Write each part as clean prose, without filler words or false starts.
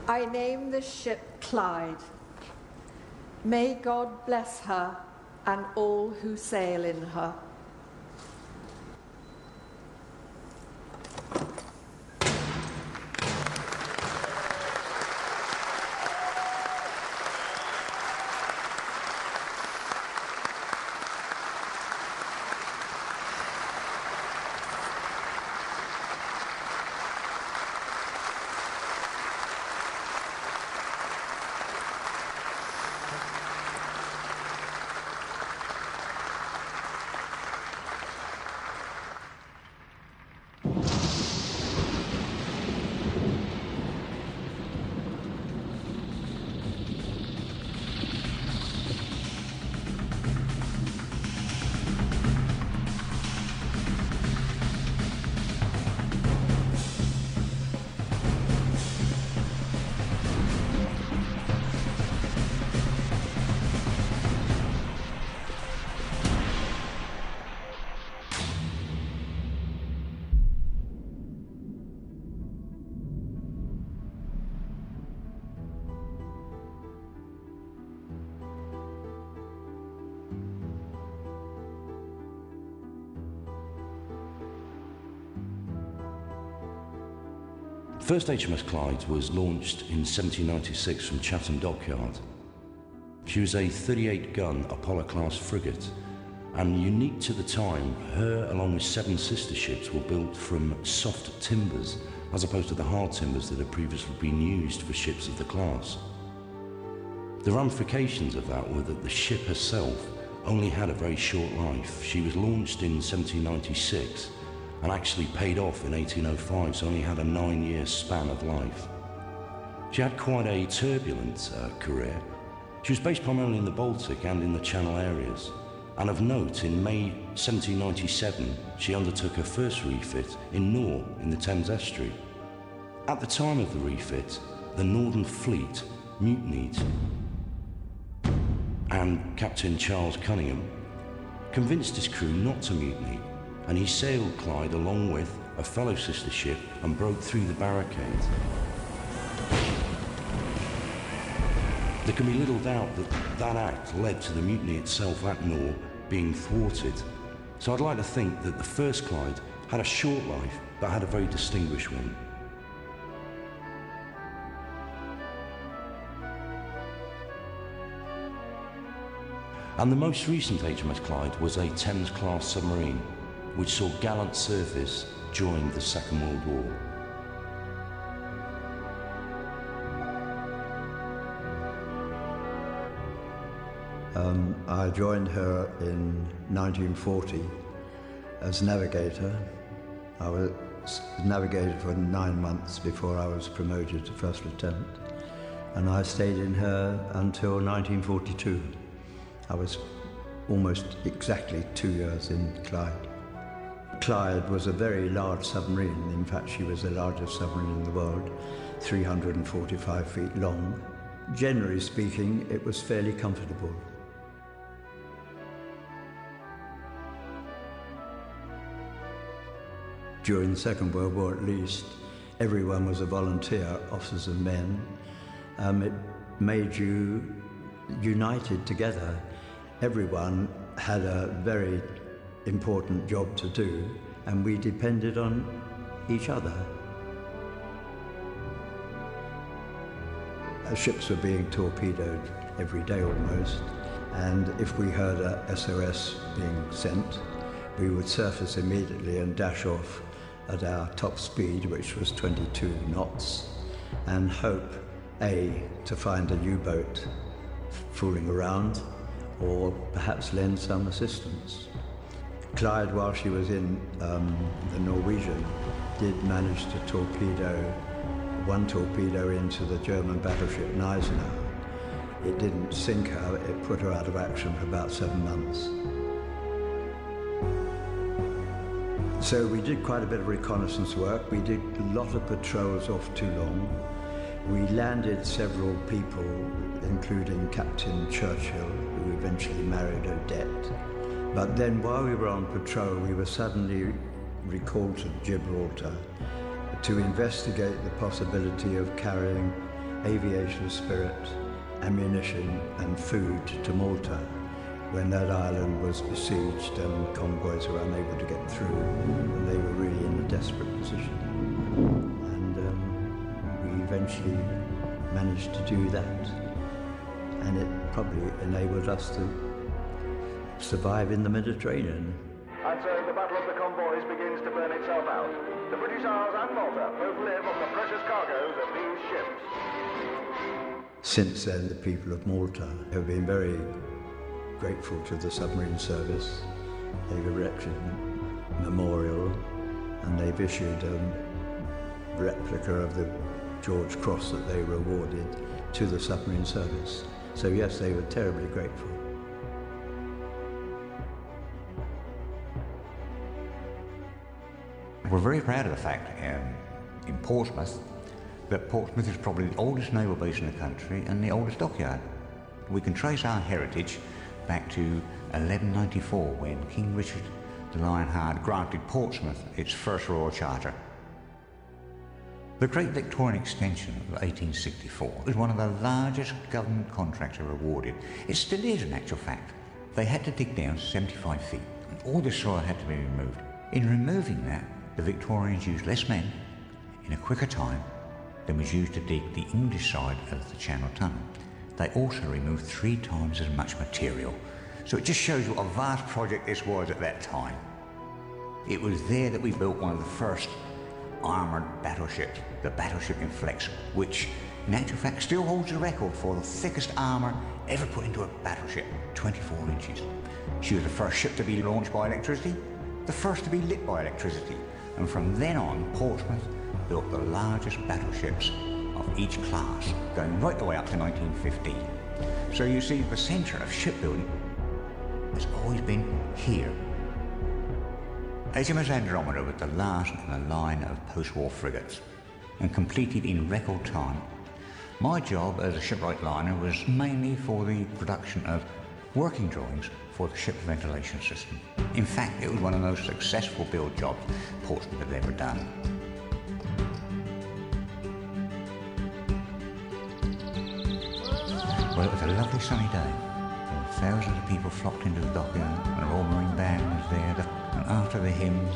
I name this ship Clyde. May God bless her and all who sail in her. The first HMS Clyde was launched in 1796 from Chatham Dockyard. She was a 38-gun Apollo-class frigate, and unique to the time, her along with 7 sister ships were built from soft timbers as opposed to the hard timbers that had previously been used for ships of the class. The ramifications of that were that the ship herself only had a very short life. She was launched in 1796 and actually paid off in 1805, so only had a 9-year span of life. She had quite a turbulent career. She was based primarily in the Baltic and in the Channel areas. And of note, in May 1797, she undertook her first refit in Nore in the Thames estuary. At the time of the refit, the Northern Fleet mutinied, and Captain Charles Cunningham convinced his crew not to mutiny, and he sailed Clyde along with a fellow sister ship and broke through the barricade. There can be little doubt that that act led to the mutiny itself at Nore being thwarted. So I'd like to think that the first Clyde had a short life, but had a very distinguished one. And the most recent HMS Clyde was a Thames-class submarine, which saw gallant service during the Second World War. I joined her in 1940 as navigator. I was navigator for 9 months before I was promoted to first lieutenant, and I stayed in her until 1942. I was almost exactly 2 years in Clyde. Clyde was a very large submarine. In fact, she was the largest submarine in the world, 345 feet long. Generally speaking, it was fairly comfortable. During the Second World War, at least, everyone was a volunteer, officers and men. It made you united together. Everyone had a very important job to do, and we depended on each other. Ships were being torpedoed every day almost, and if we heard a SOS being sent, we would surface immediately and dash off at our top speed, which was 22 knots, and hope, A, to find a U-boat fooling around, or perhaps lend some assistance. Clyde, while she was in the Norwegian, did manage to torpedo one torpedo into the German battleship Gneisenau. It didn't sink her, it put her out of action for about 7 months. So we did quite a bit of reconnaissance work. We did a lot of patrols off Toulon. We landed several people, including Captain Churchill, who eventually married Odette. But then while we were on patrol, we were suddenly recalled to Gibraltar to investigate the possibility of carrying aviation spirit, ammunition and food to Malta when that island was besieged and convoys were unable to get through, and they were really in a desperate position. And we eventually managed to do that, and it probably enabled us to survive in the Mediterranean. And so the Battle of the Convoys begins to burn itself out. The British Isles and Malta both live on the precious cargoes of these ships. Since then, the people of Malta have been very grateful to the submarine service. They've erected a memorial and they've issued a replica of the George Cross that they were awarded to the submarine service. So yes, they were terribly grateful. We're very proud of the fact in Portsmouth that Portsmouth is probably the oldest naval base in the country and the oldest dockyard. We can trace our heritage back to 1194 when King Richard the Lionheart granted Portsmouth its first royal charter. The Great Victorian Extension of 1864 was one of the largest government contracts ever awarded. It still is in actual fact. They had to dig down 75 feet and all the soil had to be removed. In removing that, the Victorians used less men in a quicker time than was used to dig the English side of the Channel Tunnel. They also removed 3 times as much material. So it just shows you what a vast project this was at that time. It was there that we built one of the first armoured battleships, the battleship Inflex, which in actual fact still holds the record for the thickest armour ever put into a battleship, 24 inches. She was the first ship to be launched by electricity, the first to be lit by electricity, and from then on Portsmouth built the largest battleships of each class, going right the way up to 1915. So you see, the centre of shipbuilding has always been here. HMS Andromeda was the last in a line of post-war frigates and completed in record time. My job as a shipwright liner was mainly for the production of working drawings for the ship's ventilation system. In fact, it was one of the most successful build jobs Portsmouth had ever done. Well, it was a lovely sunny day, and thousands of people flocked into the dockyard, and the Royal Marine Band was there, and after the hymns,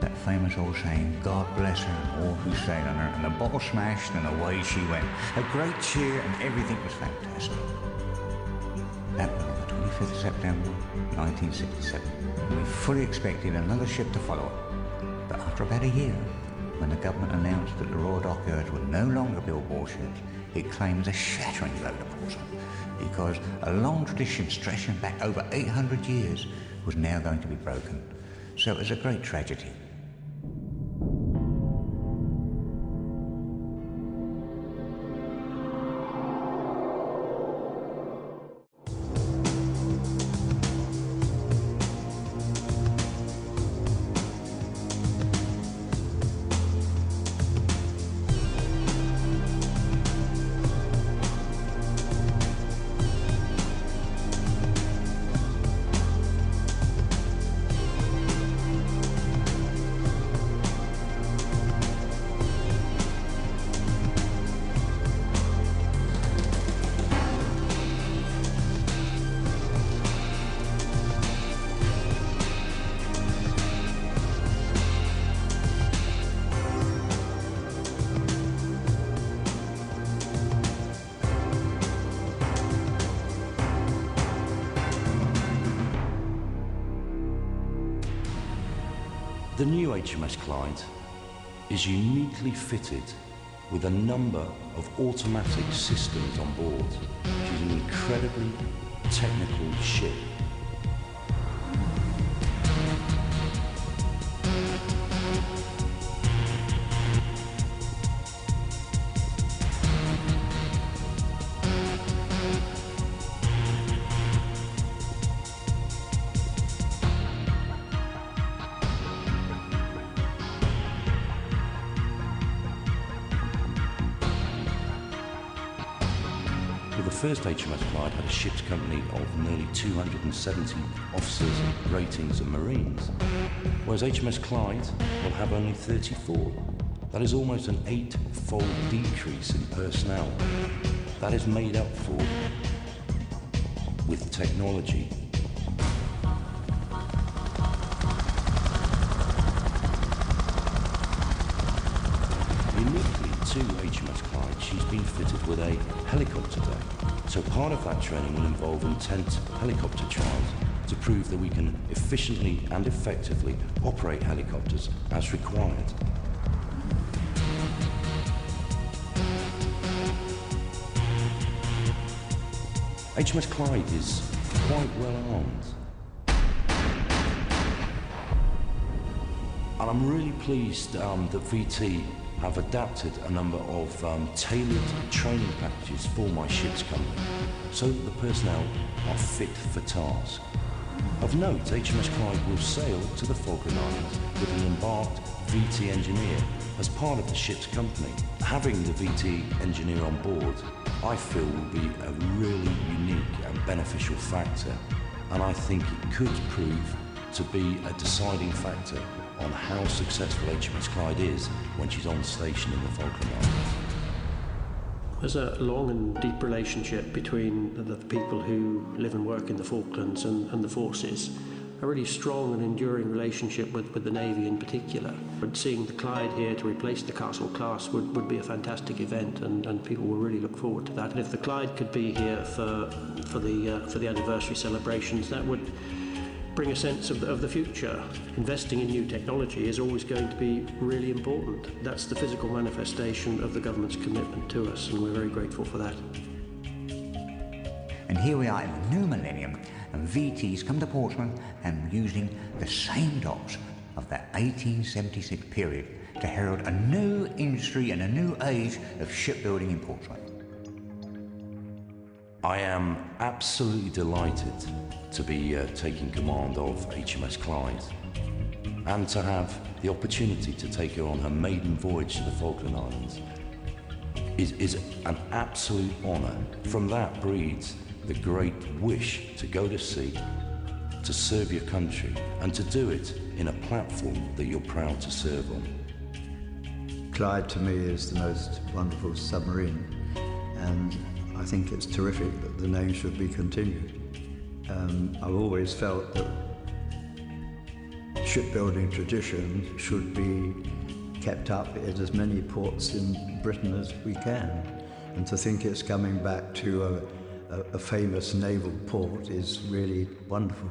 that famous old saying, God bless her and all who sail on her, and the bottle smashed and away she went. A great cheer and everything was fantastic. That was on the 25th of September 1967. We fully expected another ship to follow it. But after about a year, when the government announced that the Royal Dockyards would no longer build warships, it claims a shattering blow to Portsmouth, because a long tradition stretching back over 800 years was now going to be broken. So it was a great tragedy. The new HMS Clyde is uniquely fitted with a number of automatic systems on board. She's an incredibly technical ship. The first HMS Clyde had a ship's company of nearly 270 officers, ratings and marines, whereas HMS Clyde will have only 34. That is almost an 8-fold decrease in personnel. That is made up for with technology. Uniquely to HMS Clyde, she's been fitted with a helicopter deck. So part of that training will involve intense helicopter trials to prove that we can efficiently and effectively operate helicopters as required. HMS Clyde is quite well armed. And I'm really pleased that VT have adapted a number of tailored training packages for my ship's company so that the personnel are fit for task. Of note, HMS Clyde will sail to the Falkland Islands with an embarked VT engineer as part of the ship's company. Having the VT engineer on board, I feel, will be a really unique and beneficial factor, and I think it could prove to be a deciding factor on how successful HMS Clyde is when she's on station in the Falkland Islands. There's a long and deep relationship between the people who live and work in the Falklands and the forces. A really strong and enduring relationship with the Navy in particular. But seeing the Clyde here to replace the Castle class would be a fantastic event, and people will really look forward to that. And if the Clyde could be here for the anniversary celebrations, that would bring a sense of the future. Investing in new technology is always going to be really important. That's the physical manifestation of the government's commitment to us, and we're very grateful for that. And here we are in the new millennium, and VT's come to Portsmouth and using the same docks of that 1876 period to herald a new industry and a new age of shipbuilding in Portsmouth. I am absolutely delighted to be taking command of HMS Clyde and to have the opportunity to take her on her maiden voyage to the Falkland Islands is an absolute honour. From that breeds the great wish to go to sea, to serve your country, and to do it in a platform that you're proud to serve on. Clyde to me is the most wonderful submarine, and I think it's terrific that the name should be continued. I've always felt that shipbuilding tradition should be kept up at as many ports in Britain as we can, and to think it's coming back to a famous naval port is really wonderful.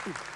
you.